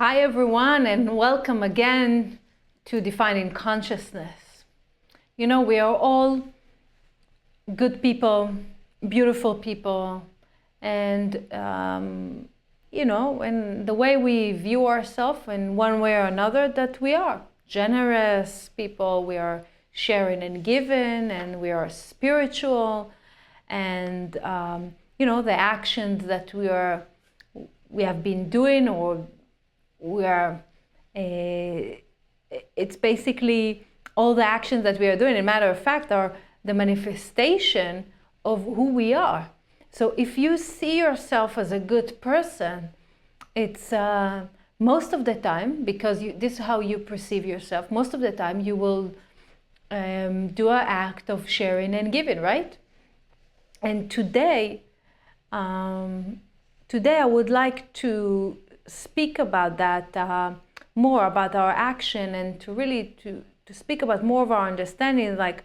Hi everyone, and welcome again to Defining Consciousness. You know, we are all good people, beautiful people, and and the way we view ourselves in one way or another, that we are generous people, we are sharing and giving, and we are spiritual, and the actions that we have been doing, or we are it's basically all the actions that we are doing, as a matter of fact, are the manifestation of who we are. So if you see yourself as a good person, it's most of the time, because this is how you perceive yourself, most of the time you will do an act of sharing and giving, right? And today I would like to speak about that, more about our action, and to speak about more of our understanding, like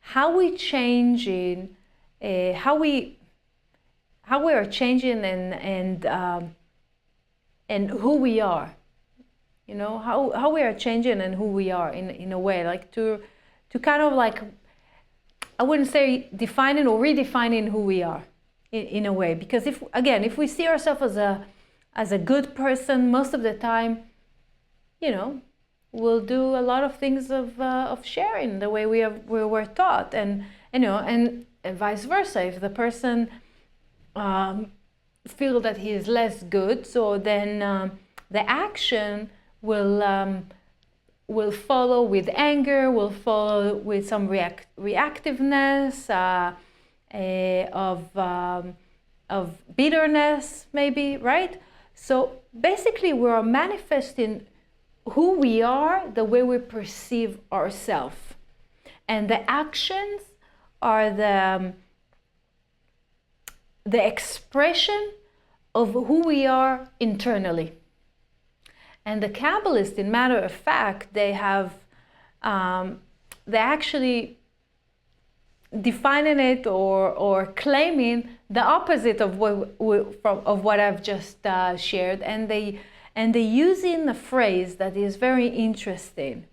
how we changing, how we are changing, and who we are. You know, how we are changing and who we are in a way, like to kind of like, I wouldn't say defining or redefining who we are in a way, because if we see ourselves as a good person, most of the time, we'll do a lot of things of sharing the way we were taught, and vice versa. If the person feel that he is less good, so then the action will follow with anger, will follow with some reactiveness, of bitterness, maybe, right? So basically, we are manifesting who we are, the way we perceive ourselves, and the actions are the expression of who we are internally. And the Kabbalists, in matter of fact, they actually defining it or claiming the opposite of what I've just shared, and they using a phrase that is very interesting.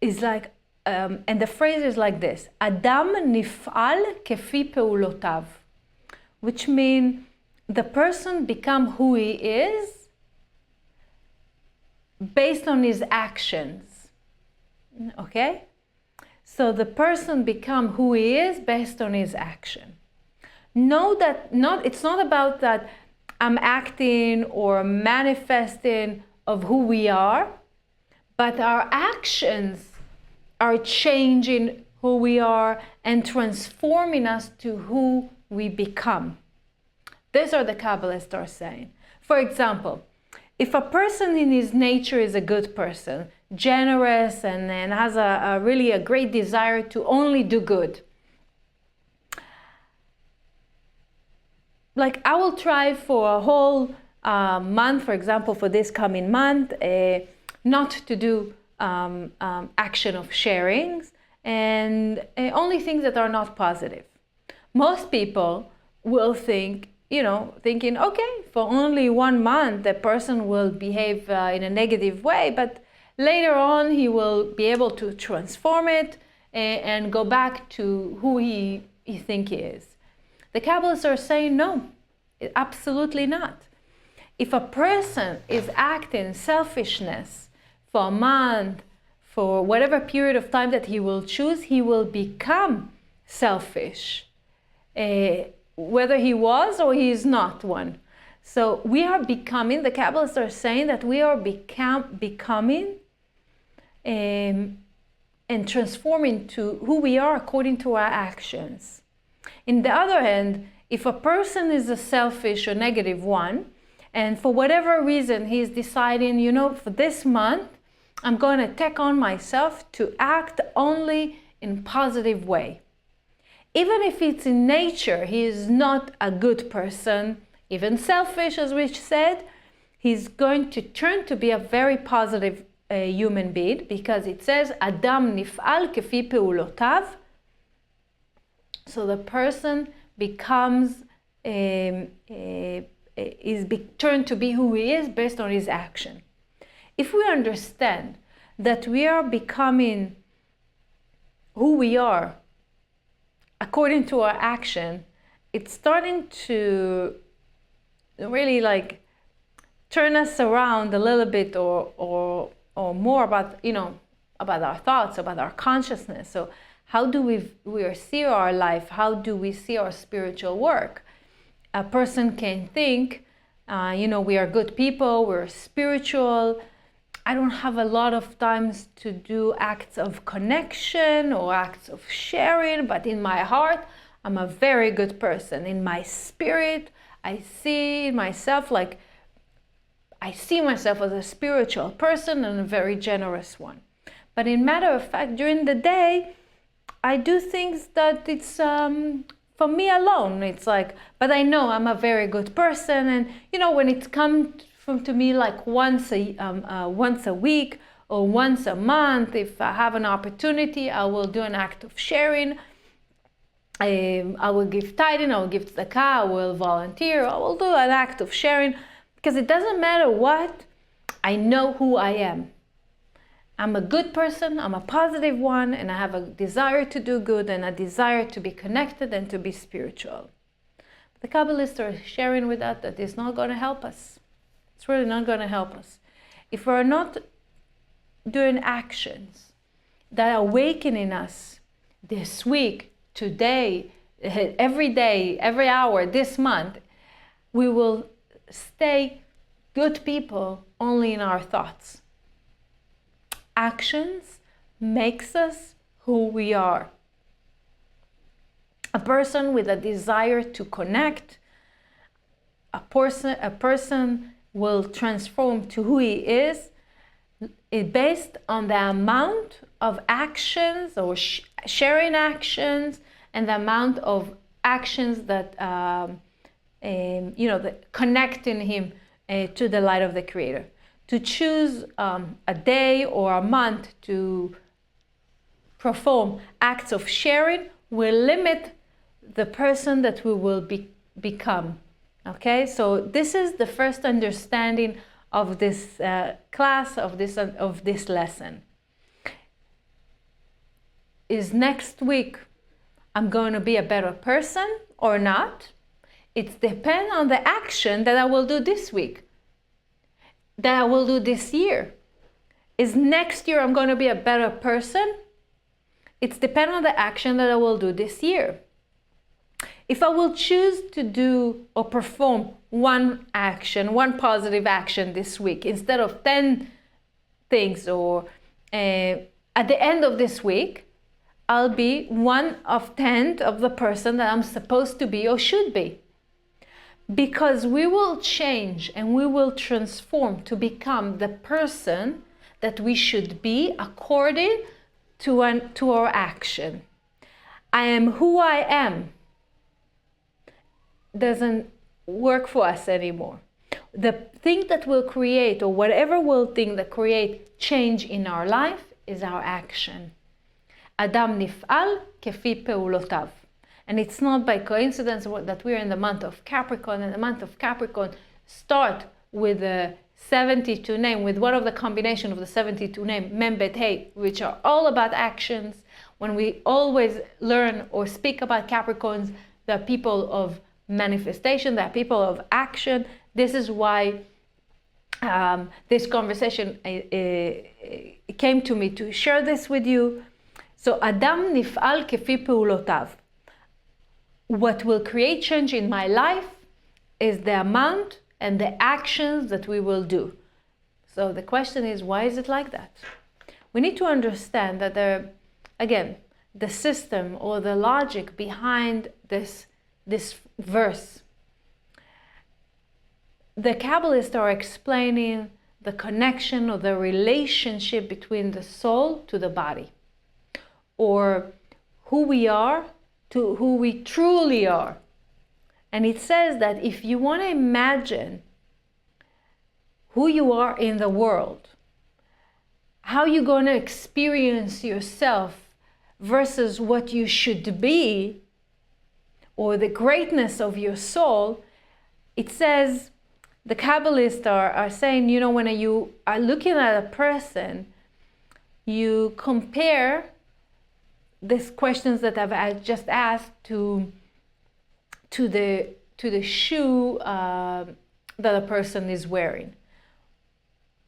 Is like, and the phrase is like this: Adam nif'al kefi peulotav, which means the person become who he is based on his actions. Okay? So the person become who he is based on his action. Know that it's not about that I'm acting or manifesting of who we are, but our actions are changing who we are and transforming us to who we become. These are the Kabbalists are saying. For example, if a person in his nature is a good person, generous, and has a really a great desire to only do good, like I will try for a whole month, for example, for this coming month, not to do action of sharings, and only things that are not positive. Most people will think, thinking, okay, for only 1 month, the person will behave in a negative way, but later on he will be able to transform it and go back to who he think he is. The Kabbalists are saying no, absolutely not. If a person is acting selfishness for a month, for whatever period of time that he will choose, he will become selfish, whether he was or he is not one. So we are becoming, the Kabbalists are saying that we are becoming and transforming to who we are according to our actions. In the other hand, if a person is a selfish or negative one, and for whatever reason he's deciding, for this month, I'm going to take on myself to act only in positive way. Even if it's in nature, he is not a good person, even selfish, as we said, he's going to turn to be a very positive human being, because it says, Adam nif'al kefi peulotav. So the person becomes turned to be who he is based on his action. If we understand that we are becoming who we are according to our action, it's starting to really like turn us around a little bit, or more about, you know, about our thoughts, about our consciousness. So how do we see our life? How do we see our spiritual work? A person can think, you know, we are good people, we're spiritual. I don't have a lot of times to do acts of connection or acts of sharing, but in my heart, I'm a very good person. In my spirit, I see myself like, I see myself as a spiritual person and a very generous one. But in matter of fact, during the day, I do things that it's for me alone. It's like, but I know I'm a very good person, and you know, when it comes to me like once a week or once a month, if I have an opportunity, I will do an act of sharing. I will give tithing, I will give tzedakah, I will volunteer, I will do an act of sharing, because it doesn't matter what, I know who I am. I'm a good person, I'm a positive one, and I have a desire to do good and a desire to be connected and to be spiritual. The Kabbalists are sharing with us that it's not going to help us. It's really not going to help us. If we're not doing actions that are awakening us this week, today, every day, every hour, this month, we will stay good people only in our thoughts. Actions makes us who we are. A person with a desire to connect, a person will transform to who he is based on the amount of actions or sharing actions and the amount of actions that you know, that connecting him to the light of the Creator. To choose a day or a month to perform acts of sharing will limit the person that we will become. Okay, so this is the first understanding of this class, of this lesson. Is next week I'm going to be a better person or not? It depends on the action that I will do this week, that I will do this year. Is next year I'm going to be a better person? It's dependent on the action that I will do this year. If I will choose to do or perform one action, one positive action this week, instead of 10 things, or at the end of this week, I'll be 1 of 10 of the person that I'm supposed to be or should be. Because we will change and we will transform to become the person that we should be according to our action. I am who I am doesn't work for us anymore. The thing that will create, or whatever will thing that create change in our life, is our action. Adam nif'al kefi peulotav. And it's not by coincidence that we're in the month of Capricorn, and the month of Capricorn start with the 72 name, with one of the combination of the 72 name, Mem Bet Hey, which are all about actions. When we always learn or speak about Capricorns, they're people of manifestation, they're people of action. This is why this conversation came to me to share this with you. So Adam nif'al kefi peulotav. What will create change in my life is the amount and the actions that we will do. So the question is, why is it like that? We need to understand that again, the system or the logic behind this verse. The Kabbalists are explaining the connection or the relationship between the soul to the body, or who we are to who we truly are. And it says that if you want to imagine who you are in the world, how you're going to experience yourself versus what you should be, or the greatness of your soul, it says, the Kabbalists are saying, you know, when you are looking at a person, you compare these questions that I've just asked to the shoe that a person is wearing.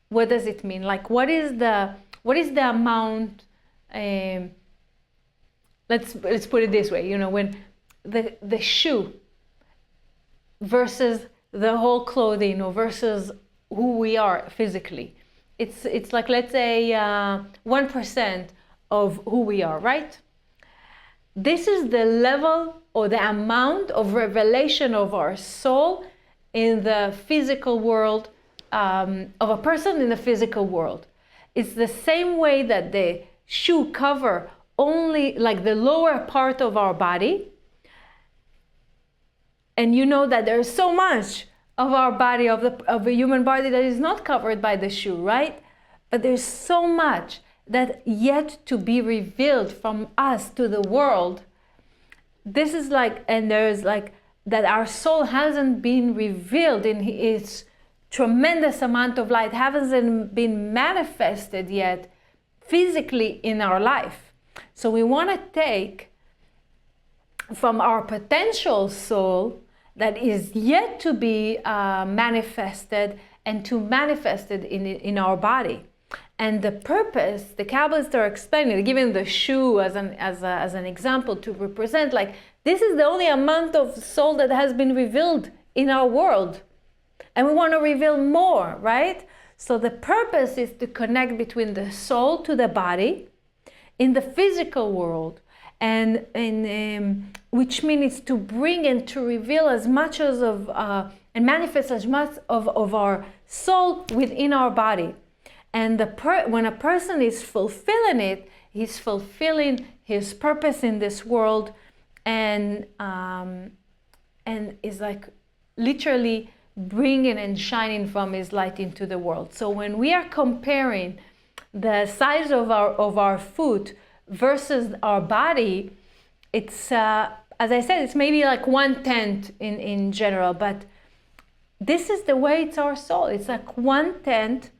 What does it mean? Like, what is the amount? Let's put it this way. You know, when the shoe versus the whole clothing, or versus who we are physically, it's like, let's say 1% of who we are, right? This is the level or the amount of revelation of our soul in the physical world, of a person in the physical world. It's the same way that the shoe cover only like the lower part of our body. And you know that there's so much of our body, of the human body, that is not covered by the shoe, right? But there's so much that yet to be revealed from us to the world. This is like, and there's like, that our soul hasn't been revealed in its tremendous amount of light, hasn't been manifested yet physically in our life. So we want to take from our potential soul that is yet to be manifested, and to manifest it in our body. And the purpose, the Kabbalists are explaining, giving the shoe as an example to represent, like, this is the only amount of soul that has been revealed in our world. And we want to reveal more, right? So the purpose is to connect between the soul to the body in the physical world, and which means to bring and to reveal as much as and manifest as much of our soul within our body. And when a person is fulfilling it, he's fulfilling his purpose in this world, and is like literally bringing and shining from his light into the world. So when we are comparing the size of our foot versus our body, it's as I said, it's maybe like 1/10 in general, but this is the way it's our soul. It's like 1/10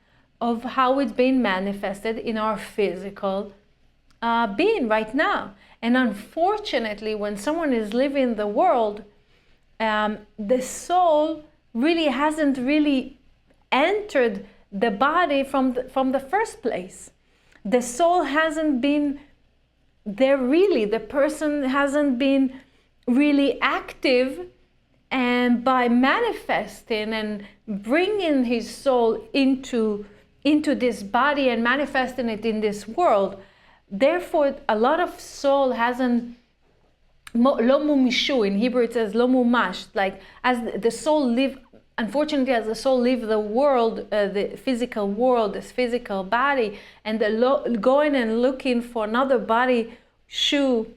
of how it's being manifested in our physical being right now. And unfortunately, when someone is living the world, the soul really hasn't really entered the body from the first place. The soul hasn't been there really. The person hasn't been really active, and by manifesting and bringing his soul into this body and manifesting it in this world, therefore a lot of soul hasn't lo mumishu. In Hebrew it says lo mumash, like as the soul live, unfortunately, as the soul leave the world, the physical world, this physical body, and going and looking for another body, shoe,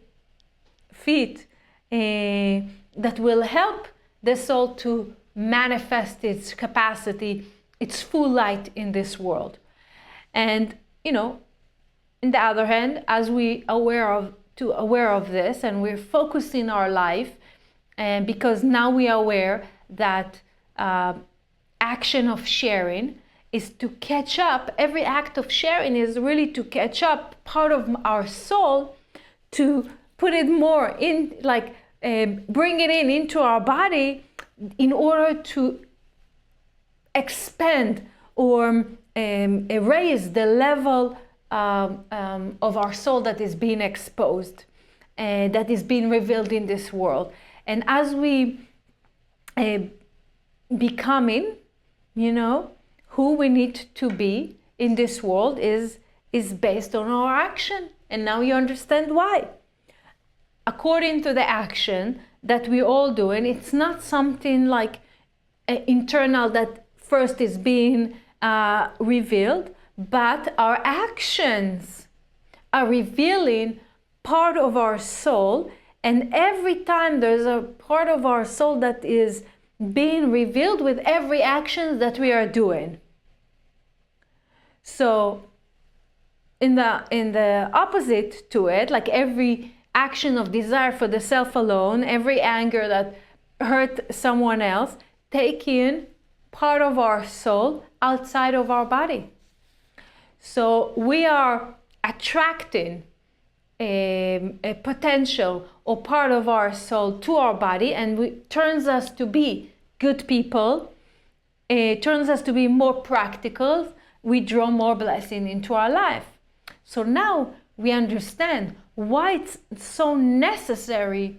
feet, that will help the soul to manifest its capacity, its full light in this world. And, you know, on the other hand, as we aware of this, and we're focusing our life, and because now we are aware that action of sharing is to catch up. Every act of sharing is really to catch up part of our soul, to put it more in, like bring it into our body in order to expand or raise the level of our soul that is being exposed, that is being revealed in this world. And as we becoming, you know, who we need to be in this world is based on our action. And now you understand why. According to the action that we all do, and it's not something like internal that first is being revealed, but our actions are revealing part of our soul. And every time there's a part of our soul that is being revealed with every action that we are doing. So in the opposite to it, like every action of desire for the self alone, every anger that hurt someone else, take in part of our soul outside of our body. So we are attracting a potential or part of our soul to our body, and it turns us to be good people. It turns us to be more practical. We draw more blessing into our life. So now we understand why it's so necessary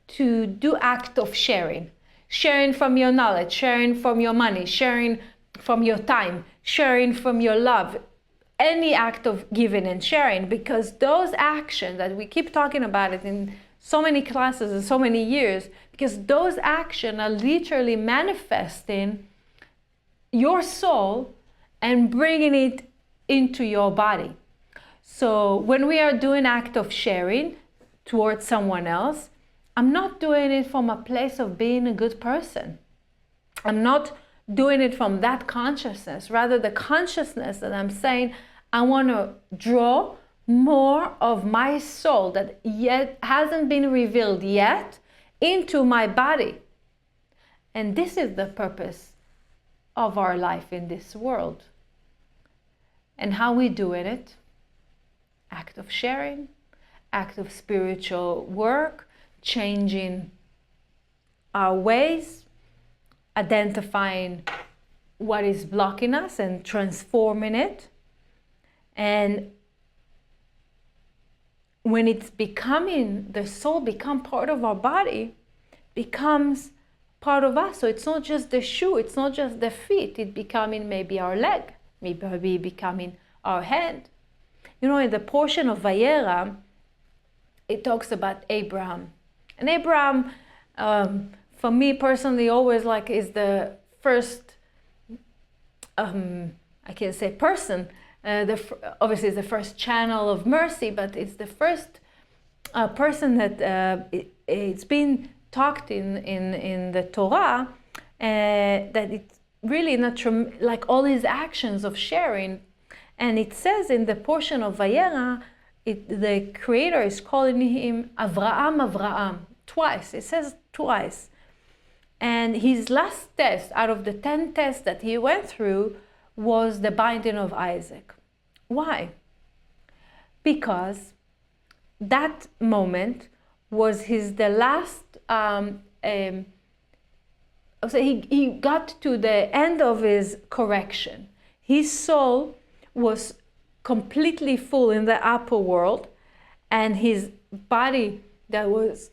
to do act of sharing. Sharing from your knowledge, sharing from your money, sharing from your time, sharing from your love. Any act of giving and sharing, because those actions that we keep talking about it in so many classes and so many years, because those actions are literally manifesting your soul and bringing it into your body. So when we are doing act of sharing towards someone else, I'm not doing it from a place of being a good person. I'm not doing it from that consciousness. Rather, the consciousness that I'm saying, I want to draw more of my soul that yet hasn't been revealed yet into my body. And this is the purpose of our life in this world. And how we doing it? Act of sharing, act of spiritual work, changing our ways, identifying what is blocking us and transforming it. And when it's becoming, the soul become part of our body, becomes part of us. So it's not just the shoe, it's not just the feet, it's becoming maybe our leg, maybe becoming our hand. You know, in the portion of Vayera, it talks about Abraham. And Abraham, for me personally, always like is the first, I can't say person, obviously it's the first channel of mercy, but it's the first person that it's been talked in the Torah, that it's really not like all his actions of sharing. And it says in the portion of Vayera, the Creator is calling him Avraham, twice. It says twice. And his last test out of the 10 tests that he went through was the binding of Isaac. Why? Because that moment was the last, so he got to the end of his correction. His soul was completely full in the upper world, and his body that was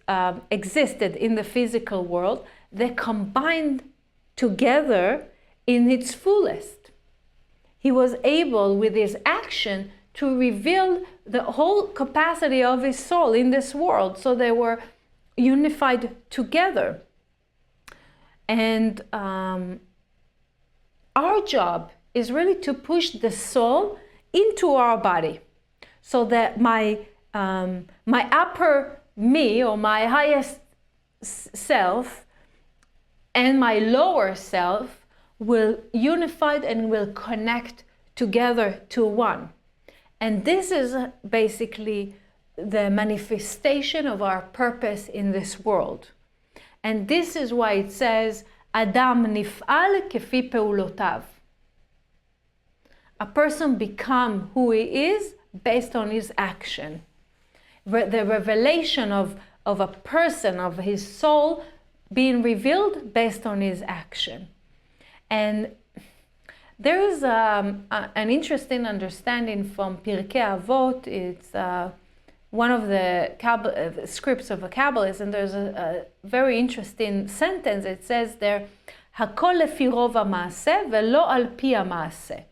existed in the physical world, they combined together in its fullest. He was able with his action to reveal the whole capacity of his soul in this world, so they were unified together. And our job is really to push the soul into our body, so that my upper me, or my highest self, and my lower self will unify and will connect together to one. And this is basically the manifestation of our purpose in this world. And this is why it says, Adam nif'al kefi peulotav. A person becomes who he is based on his action. The revelation of a person, of his soul, being revealed based on his action. And there is an interesting understanding from Pirkei Avot. It's one of the scripts of a Kabbalist, and there's a very interesting sentence. It says there, "Hakol lefi rov ha'maaseh velo al pi ha'maaseh."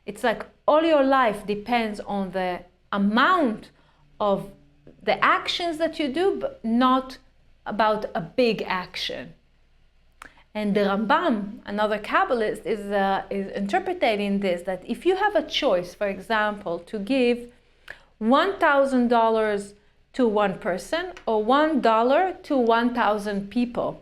It's like all your life depends on the amount of the actions that you do, but not about a big action. And the Rambam, another Kabbalist, is interpreting this, that if you have a choice, for example, to give $1,000 to one person or $1 to 1,000 people,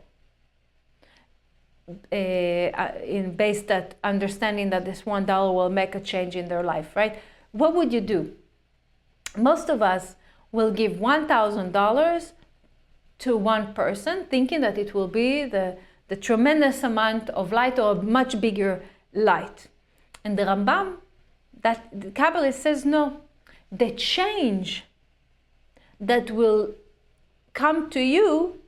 based that understanding that this $1 will make a change in their life, right? What would you do? Most of us will give $1,000 to one person, thinking that it will be the the tremendous amount of light, or a much bigger light. And the Rambam, that the Kabbalist says, no, the change that will come to you,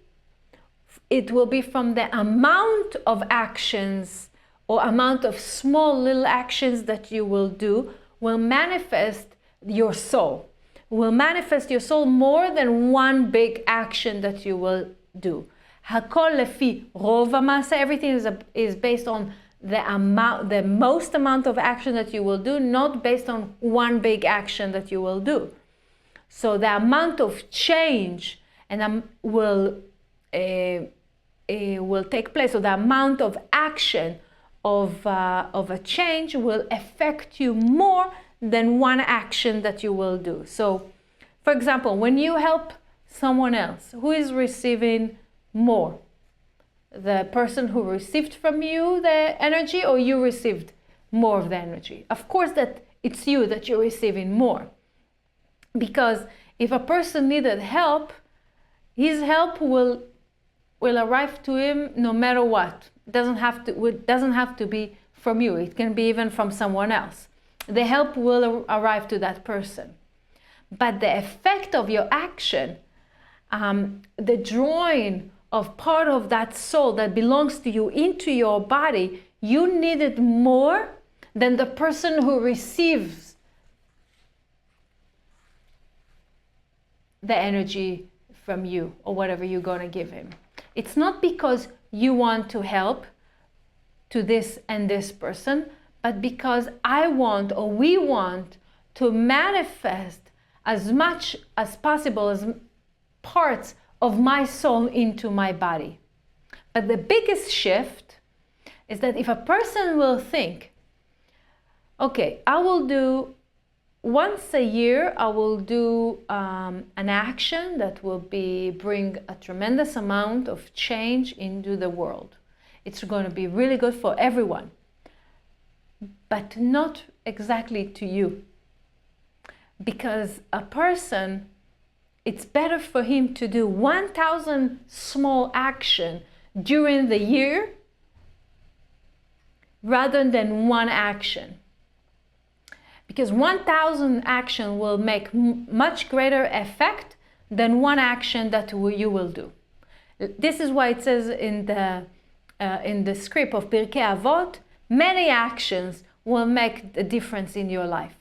it will be from the amount of actions or amount of small little actions that you will do, will manifest your soul. Will manifest your soul more than one big action that you will do. Hakol lefi rov hama'aseh, everything is based on the most amount of action that you will do, not based on one big action that you will do. So the amount of change and will take place, so the amount of action of a change will affect you more than one action that you will do. So, for example, when you help someone else, who is receiving more? The person who received from you the energy, or you received more of the energy? Of course that it's you that you're receiving more. Because if a person needed help, his help will arrive to him no matter what. It doesn't have to be from you. It can be even from someone else. The help will arrive to that person. But the effect of your action, the drawing of part of that soul that belongs to you into your body, you need it more than the person who receives the energy from you or whatever you're going to give him. It's not because you want to help to this and this person, but because I want, or we want, to manifest as much as possible as parts of my soul into my body. But the biggest shift is that if a person will think, okay, I will do once a year, I will do an action that will bring a tremendous amount of change into the world. It's going to be really good for everyone, but not exactly to you. Because a person, it's better for him to do 1,000 small action during the year rather than one action. Because 1,000 action will make much greater effect than one action that you will do. This is why it says in the script of Pirkei Avot, many actions will make a difference in your life.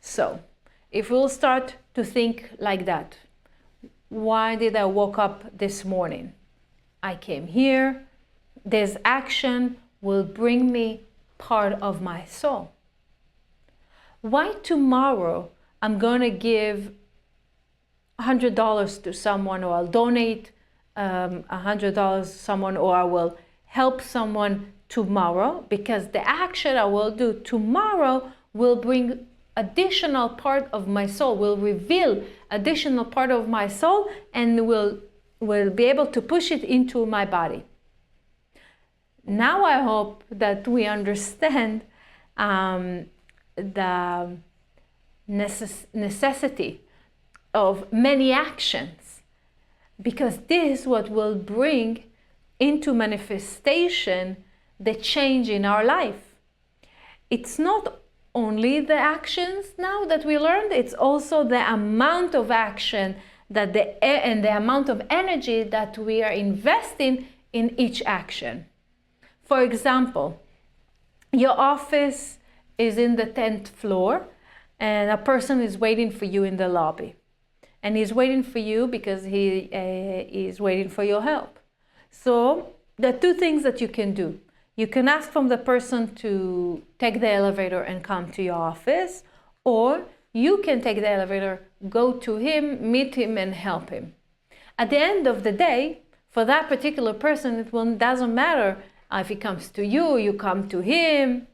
So, if we'll start to think like that, why did I wake up this morning? I came here, this action will bring me part of my soul. Why tomorrow I'm going to give $100 to someone, or I'll donate $100 to someone, or I will help someone tomorrow? Because the action I will do tomorrow will bring additional part of my soul, will reveal additional part of my soul, and will be able to push it into my body. Now I hope that we understand the necessity of many actions, because this is what will bring into manifestation the change in our life. It's not only the actions now that we learned, it's also the amount of action and the amount of energy that we are investing in each action. For example, your office is in the 10th floor and a person is waiting for you in the lobby. And he's waiting for you because he is waiting for your help. So there are two things that you can do. You can ask from the person to take the elevator and come to your office, or you can take the elevator, go to him, meet him, and help him. At the end of the day, for that particular person, it doesn't matter if he comes to you, you come to him,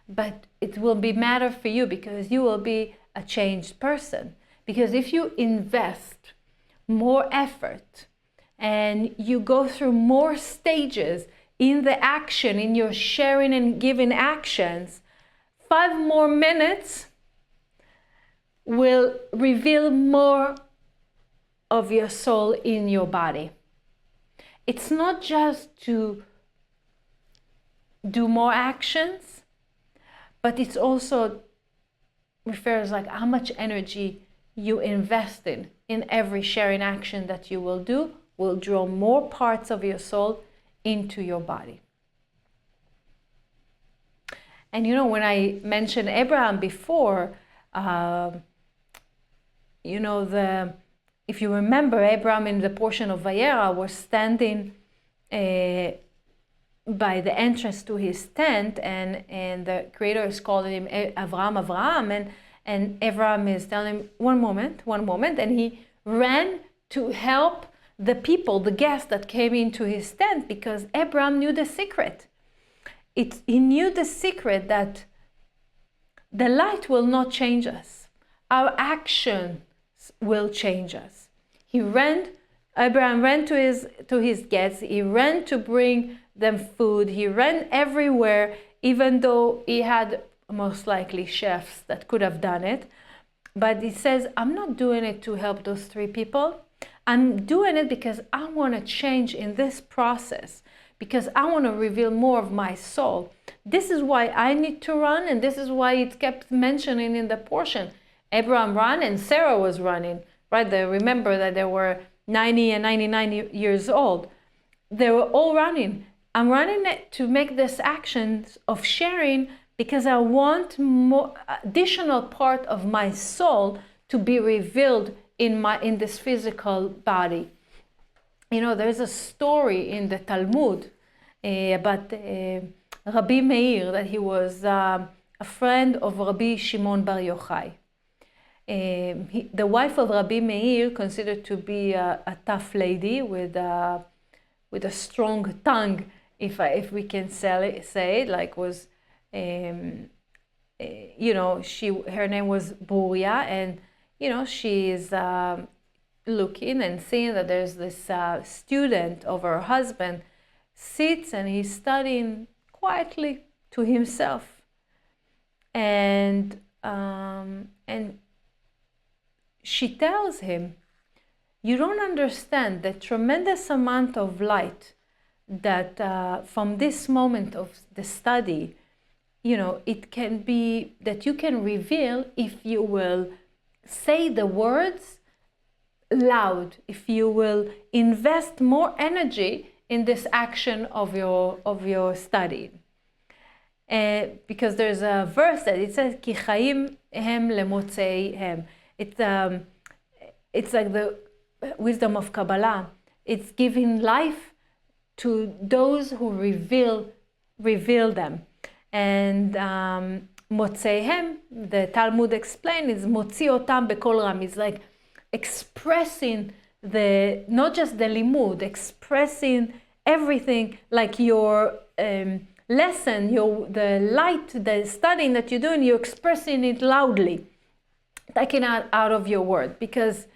but it will be matter for you because you will be a changed person. Because if you invest more effort and you go through more stages in the action, in your sharing and giving actions, 5 more minutes will reveal more of your soul in your body. It's not just to do more actions, but it's also refers like how much energy you invest in every sharing action that you will do will draw more parts of your soul into your body. And you know, when I mentioned Abraham before, you know, if you remember, Abraham in the portion of Vayera was standing by the entrance to his tent, and the Creator is calling him Avraham, and Abraham is telling him, one moment, and he ran to help the people, the guests that came into his tent, because Abraham knew the secret. He knew the secret that the light will not change us. Our actions will change us. Abraham ran to his guests. He ran to bring them food. He ran everywhere, even though he had most likely chefs that could have done it. But he says, I'm not doing it to help those 3 people. I'm doing it because I want to change in this process, because I want to reveal more of my soul. This is why I need to run, and this is why it kept mentioning in the portion. Abraham ran and Sarah was running, right? Remember that there were 90 and 99 years old. They were all running. I'm running it to make this action of sharing because I want more additional part of my soul to be revealed in this physical body. You know, there's a story in the Talmud about Rabbi Meir, that he was a friend of Rabbi Shimon Bar Yochai. The wife of Rabbi Meir, considered to be a tough lady with a strong tongue, if we can say it, like was, you know, her name was Buria, and you know, she is looking and seeing that there's this student of her husband sits and he's studying quietly to himself, and she tells him, you don't understand the tremendous amount of light that from this moment of the study, you know, it can be that you can reveal if you will say the words loud, if you will invest more energy in this action of your study. Because there's a verse that it says, Ki chaim hem lemotzeihem. It's like the wisdom of Kabbalah. It's giving life to those who reveal them. And motzeihem, the Talmud explains, is motzi otam bekol ram. It's like expressing not just the limud, expressing everything, like your lesson, the light, the studying that you're doing, you're expressing it loudly, taking it out of your word, because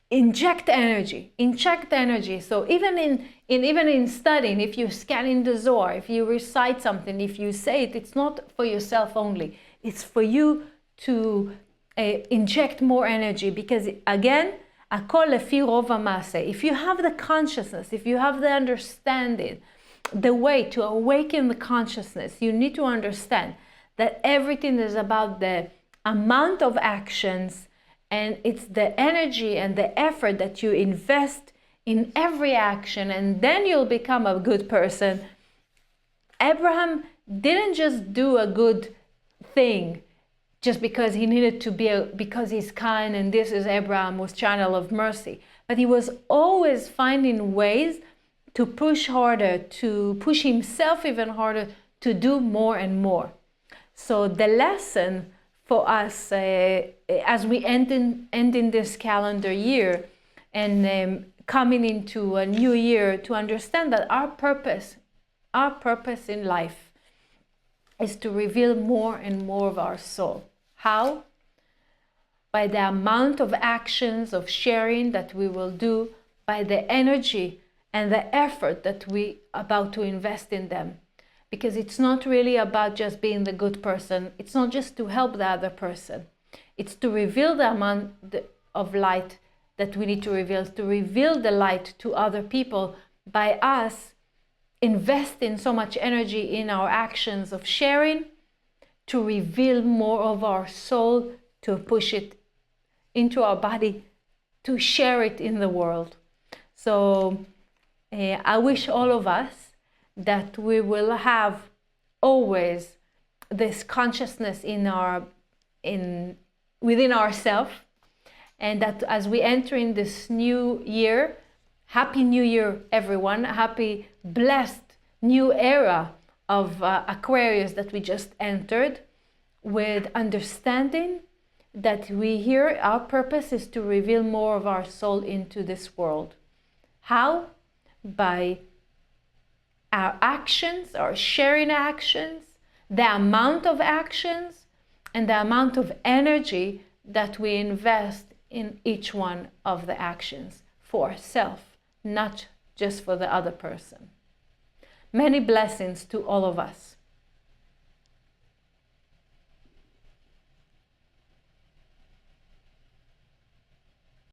inject energy. So even in studying, if you're scanning the Zohar, if you recite something, if you say it, it's not for yourself only. It's for you to inject more energy, because again, akol lefi rov ha'maaseh. If you have the consciousness, if you have the understanding, the way to awaken the consciousness, you need to understand that everything is about the amount of actions, and it's the energy and the effort that you invest in every action, and then you'll become a good person. Abraham didn't just do a good thing just because he needed to be because he's kind, and this is Abraham was channel of mercy, but he was always finding ways to push harder, to push himself even harder, to do more and more. So the lesson for us as we end in this calendar year and coming into a new year, to understand that our purpose in life is to reveal more and more of our soul. How? By the amount of actions of sharing that we will do, by the energy and the effort that we about to invest in them. Because it's not really about just being the good person. It's not just to help the other person. It's to reveal the amount of light that we need to reveal the light to other people by us investing so much energy in our actions of sharing, to reveal more of our soul, to push it into our body, to share it in the world. So I wish all of us that we will have always this consciousness within ourselves, and that as we enter in this new year, Happy New Year, everyone. Happy, blessed new era of Aquarius that we just entered, with understanding that our purpose is to reveal more of our soul into this world. How? By our actions, our sharing actions, the amount of actions, and the amount of energy that we invest in each one of the actions for self, not just for the other person. Many blessings to all of us.